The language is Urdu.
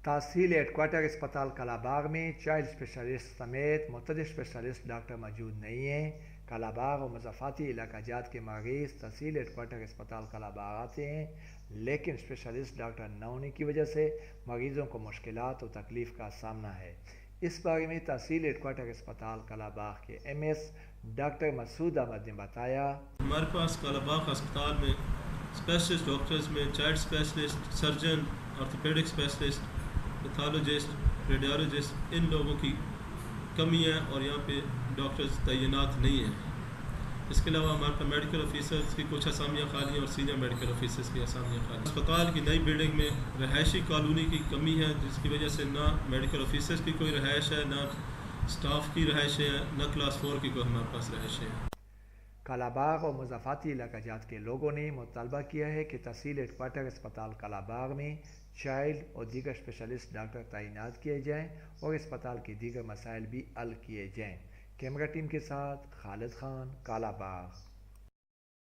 تحصیل ہیڈ کوارٹر اسپتال کلاباغ میں چائلڈ اسپیشلسٹ سمیت متعدد اسپیشلسٹ ڈاکٹر موجود نہیں ہیں۔ کلاباغ اور مضافاتی علاقہ جات کے مریض تحصیل ہیڈ کوارٹر اسپتال کلاباغ آتے ہیں، لیکن اسپیشلسٹ ڈاکٹر نہ ہونے کی وجہ سے مریضوں کو مشکلات اور تکلیف کا سامنا ہے۔ اس بارے میں تحصیل ہیڈ کوارٹر اسپتال کلاباغ کے M S doctor Masood Ahmad نے بتایا، ہمارے پاس کلاباغ اسپتال میں اسپیشلسٹ ڈاکٹرز میں child specialist, surgeon, orthopaedic specialist, pathologist, radiologist, ان لوگوں کی کمی ہے اور یہاں پہ ڈاکٹرز تعینات نہیں ہیں۔ اس کے علاوہ ہمارے پاس میڈیکل آفیسرز کی کچھ اسامیاں خالی ہیں اور سینئر میڈیکل آفیسرز کی اسامیاں خالی ہیں۔ اسپتال کی نئی بلڈنگ میں رہائشی کالونی کی کمی ہے، جس کی وجہ سے نہ میڈیکل آفیسرز کی کوئی رہائش ہے، نہ اسٹاف کی رہائشیں ہیں، نہ کلاس 4 کی کوئی ہمارے پاس رہائشیں ہیں۔ کلاباغ اور مضافاتی علاقہ جات کے لوگوں نے مطالبہ کیا ہے کہ تحصیل ہیڈ کوارٹر اسپتال کلاباغ میں چائلڈ اور دیگر اسپیشلسٹ ڈاکٹر تعینات کیے جائیں اور اسپتال کے دیگر مسائل بھی حل کیے جائیں۔ کیمرہ ٹیم کے ساتھ خالد خان، کلاباغ۔